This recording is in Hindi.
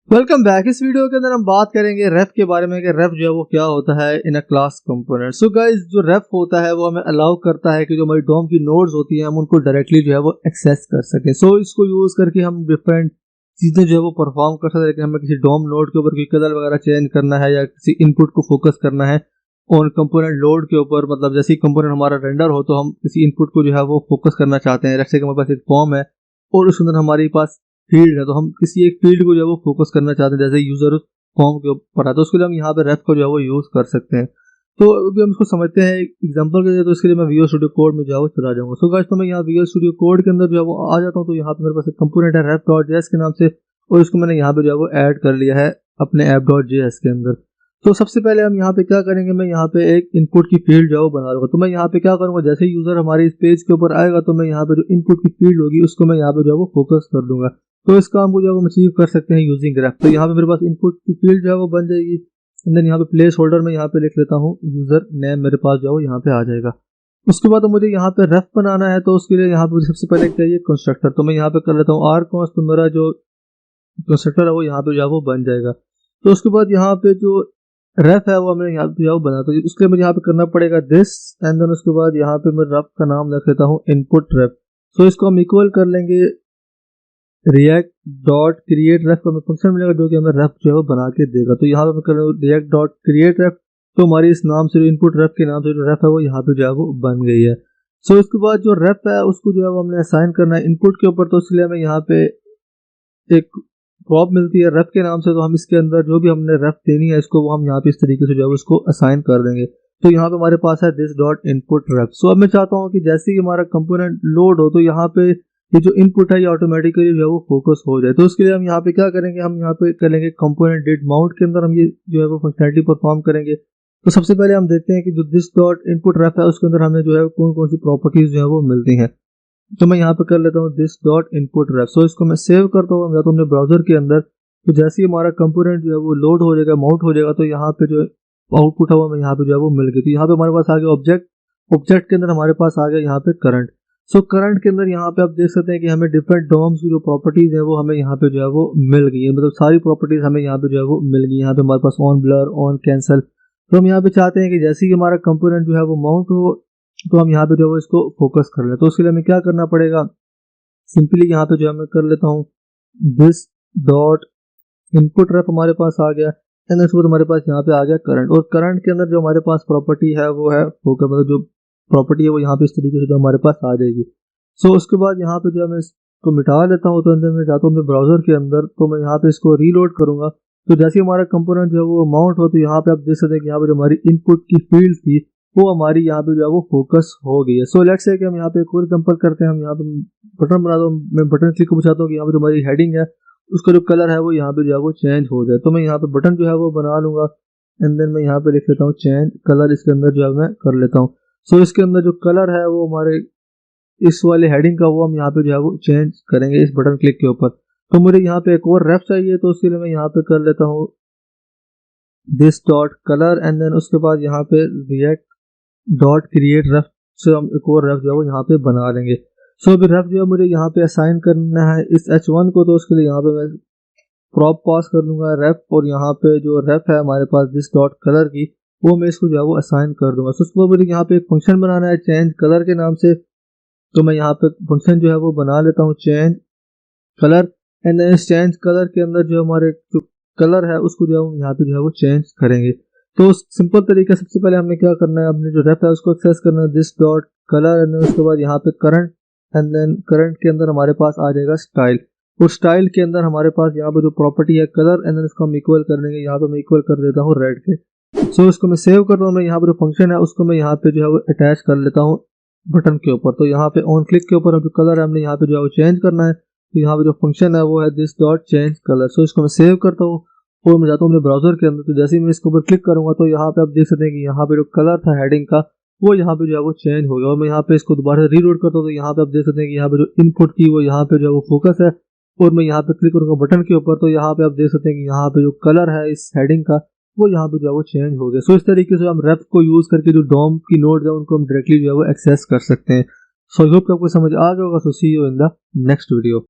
Welcome back. इस वीडियो के अंदर हम बात करेंगे रेफ के बारे में कि रेफ जो है वो क्या होता है in a class component. So guys, जो रेफ होता है वो हमें अलाउ करता है कि जो हमारी डॉम की नोड्स होती हैं हम उनको डायरेक्टली जो है वो एक्सेस कर सकें। सो इसको यूज करके हम डिफरेंट चीजें जो है वो परफॉर्म कर सकते हैं कि हमें किसी डॉम नोड के ऊपर कोई कलर वगैरह चेंज करना है या किसी इनपुट को फोकस करना है और कंपोनेंट लोड के ऊपर, मतलब जैसे ही कंपोनेंट हमारा रेंडर हो तो हम किसी इनपुट को जो है वो फोकस करना चाहते हैं। जैसे कि हमारे पास एक फॉर्म है और उसके अंदर हमारे पास फील्ड है तो हम किसी एक फील्ड को जो है वो फोकस करना चाहते हैं, जैसे यूजर उस फॉर्म के ऊपर है तो उसके लिए हम यहाँ पे रेफ को जो है वो यूज कर सकते हैं। तो अभी हम इसको समझते हैं एग्जांपल के लिए। तो इसके लिए मैं विजुअल स्टूडियो कोड में जो है चला जाऊंगा। सो गाइस, तो मैं यहाँ विजुअल स्टूडियो कोड के अंदर जो है वो आ जाता हूँ। तो यहाँ पे मेरे पास एक कंपोनेंट है ref.js के नाम से और इसको मैंने यहाँ पे जो है वो ऐड कर लिया है अपने app.js के अंदर। तो सबसे पहले हम यहाँ पे क्या करेंगे, मैं यहाँ पे एक इनपुट की फील्ड जो है वो बना लूंगा। तो मैं यहाँ पे क्या करूंगा, जैसे ही यूजर हमारे इस पेज के ऊपर आएगा तो मैं यहाँ पे जो इनपुट की फील्ड होगी उसको मैं यहाँ पे जो है वो फोकस कर दूंगा। तो इस काम को जो है वो अचीव कर सकते हैं यूजिंग रेफ। तो यहाँ पे मेरे पास इनपुट की फील्ड जो है वो बन जाएगी। देन यहाँ पे प्लेस होल्डर में यहाँ पे लिख लेता हूँ यूजर नेम, मेरे पास जो है वो यहाँ पे आ जाएगा। उसके बाद तो मुझे यहाँ पे रेफ बनाना है तो उसके लिए यहाँ पे सबसे पहले चाहिए कंस्ट्रक्टर। तो मैं यहाँ पे कर लेता हूँ rconst, तो मेरा जो कंस्ट्रक्टर है वो यहाँ पे जो है वो बन जाएगा। तो उसके बाद यहाँ पे जो रेफ है वो हमने यहाँ पे जो बना, तो उसके लिए मुझे यहाँ पे करना पड़ेगा दिस एंड देन उसके बाद यहाँ पे मैं रेफ का नाम रख लेता हूँ इनपुट रेफ। तो इसको हम इक्वल कर लेंगे रिएक्ट डॉट क्रिएट रेफ का फंक्शन मिलेगा जो कि हमें रेफ जो है वो बना के देगा। तो यहाँ पे मैं कर रहा हूँ रिएक्ट डॉट क्रिएट रेफ। तो हमारी इस नाम से जो इनपुट रेफ के नाम से जो रेफ है वो यहाँ पे जो है वो बन गई है। सो इसके बाद जो रेफ है उसको जो है वो हमने असाइन करना है इनपुट के ऊपर। तो इसलिए हमें यहाँ पे एक प्रॉप मिलती है रेफ के नाम से। तो हम इसके अंदर जो भी हमने रेफ देनी है इसको वो हम यहाँ पे इस तरीके से जो है उसको असाइन कर देंगे। तो यहाँ पे हमारे पास है दिस डॉट इनपुट रेफ। सो अब मैं चाहता हूँ कि जैसे ही हमारा कंपोनेंट लोड हो तो यहाँ पे ये जो इनपुट है ये ऑटोमेटिकली जो है वो फोकस हो जाए। तो उसके लिए हम यहाँ पे क्या करेंगे, हम यहाँ पे करेंगे कंपोनेंट डिड माउंट के अंदर हम ये जो है वो फंक्शनलिटी परफॉर्म करेंगे। तो सबसे पहले हम देखते हैं कि जो दिस डॉट इनपुट रेफ है उसके अंदर हमें जो है कौन कौन सी प्रॉपर्टीज जो है वो मिलती हैं। तो मैं यहाँ पे कर लेता हूँ दिस डॉट इनपुट रेफ। सो इसको मैं सेव करता हूँ या तो अपने ब्राउजर के अंदर। तो जैसे ही हमारा कंपोनेंट जो है वो लोड हो जाएगा, माउंट हो जाएगा, तो यहाँ पे जो आउटपुट है वो हमें यहाँ पे जो है वो मिल गई। तो यहाँ पे हमारे पास आ गया ऑब्जेक्ट के अंदर हमारे पास आ गया यहाँ पे करंट। सो करंट के अंदर यहाँ पे आप देख सकते हैं कि हमें डिफरेंट डॉम्स की जो प्रॉपर्टीज है वो हमें यहाँ पे जो है वो मिल गई है। मतलब सारी प्रॉपर्टीज हमें यहाँ पे जो है वो मिल गई। यहाँ पे हमारे pass on blur, on cancel. तो हम यहाँ पे चाहते हैं कि जैसे ही हमारा कंपोनेंट जो है वो माउंट हो तो हम यहाँ पे जो है वो इसको फोकस कर लें। तो उसके लिए हमें क्या करना पड़ेगा, सिंपली यहाँ पे जो है मैं कर लेता हूँ दिस डॉट इनपुट रेफ हमारे पास आ गया एंड उसके बाद हमारे पास यहाँ पे आ गया करंट। और करंट के अंदर जो हमारे पास प्रॉपर्टी है वो है फोकस, मतलब जो प्रॉपर्टी है वो यहाँ पे इस तरीके से जो हमारे पास आ जाएगी। सो उसके बाद यहाँ पे जो है मैं इसको मिटा लेता हूँ। तो अंदर मैं जाता हूँ अपने ब्राउजर के अंदर। तो मैं यहाँ पे इसको रीलोड करूंगा। तो जैसे हमारा कंपोनेंट जो है वो माउंट हो तो यहाँ पे आप देख सकते हैं कि यहाँ पे जो हमारी इनपुट की फील्ड थी वो हमारी यहाँ पे जो है वो फोकस हो गई है। सो लेट्स से कि हम यहाँ पे एक और एग्जांपल करते हैं। हम यहाँ पे बटन बना दो, मैं बटन क्लिक करना चाहता हूँ कि यहाँ पे जो हमारी हेडिंग है उसका जो कलर है वो यहाँ पे जो है वो चेंज हो जाए। तो मैं यहाँ पे बटन जो है वो बना लूंगा एंड देन मैं यहाँ पे लिख लेता हूँ चेंज कलर। इसके अंदर जो है मैं कर लेता हूँ। सो इसके अंदर जो कलर है वो हमारे इस वाले हेडिंग का वो हम यहाँ पे जो है वो चेंज करेंगे इस बटन क्लिक के ऊपर। तो मुझे यहाँ पे एक और रेफ चाहिए तो उसके लिए मैं यहाँ पे कर लेता हूँ this dot colour and then उसके बाद यहाँ पे रिएक्ट डॉट क्रिएट रेफ से हम एक और रेफ जो है वो यहाँ पे बना लेंगे। सो अभी रेफ जो है मुझे यहाँ पे असाइन करना है इस h1 को। तो उसके लिए यहाँ पे मैं प्रॉप पास कर लूंगा रेफ और यहाँ पे जो रेफ है हमारे पास दिस डॉट कलर की वो मैं इसको जो है वो असाइन कर दूंगा। सो उसके बाद मुझे यहाँ पे एक फंक्शन बनाना है चेंज कलर के नाम से। तो मैं यहाँ पे फंक्शन जो है वो बना लेता हूँ चेंज कलर एंड इस चेंज कलर के अंदर जो हमारे जो कलर है उसको जो है यहाँ पे जो है वो चेंज करेंगे। तो सिंपल तरीका, सबसे पहले हमने क्या करना है, अपने जो रेफ है उसको एक्सेस करना है दिस डॉट कलर एंड उसके बाद यहाँ पे करंट एंड देन करंट के अंदर हमारे पास आ जाएगा स्टाइल। और स्टाइल के अंदर हमारे पास यहाँ पे जो प्रॉपर्टी है कलर एंड देन इसको हम इक्वल कर देंगे। यहाँ पे मैं इक्वल कर देता हूँ रेड के। सो इसको मैं सेव करता हूँ। मैं यहाँ पे जो फंक्शन है उसको मैं यहाँ पे जो है वो अटैच कर लेता हूँ बटन के ऊपर। तो यहाँ पे ऑन क्लिक के ऊपर अब जो कलर है हमने यहाँ पे जो है वो चेंज करना है। तो यहाँ पे जो फंक्शन है वो है दिस डॉट चेंज कलर। सो इसको मैं सेव करता हूँ और मैं जाता हूँ अपने ब्राउजर के अंदर। तो जैसे ही मैं इसके ऊपर क्लिक करूंगा तो यहाँ पे आप देख सकते हैं कि यहाँ पे जो कलर था हेडिंग का वो यहाँ पे जो है वो चेंज हो गया। और मैं यहाँ पे इसको दोबारा से रीलोड करता हूँ तो यहाँ पे आप देख सकते हैं कि यहाँ पे जो इनपुट की वो यहाँ पे जो है वो फोकस है। और मैं यहाँ पे क्लिक करूंगा बटन के ऊपर तो यहाँ पे आप देख सकते हैं कि यहाँ पे जो कलर है इस हेडिंग का वो यहाँ पे जो है वो चेंज हो गया। सो इस तरीके से हम रेफ को यूज करके जो डॉम की नोड्स है उनको हम डायरेक्टली जो है वो एक्सेस कर सकते हैं। सो आई होप आपको समझ आ गया होगा। So see you in the next video.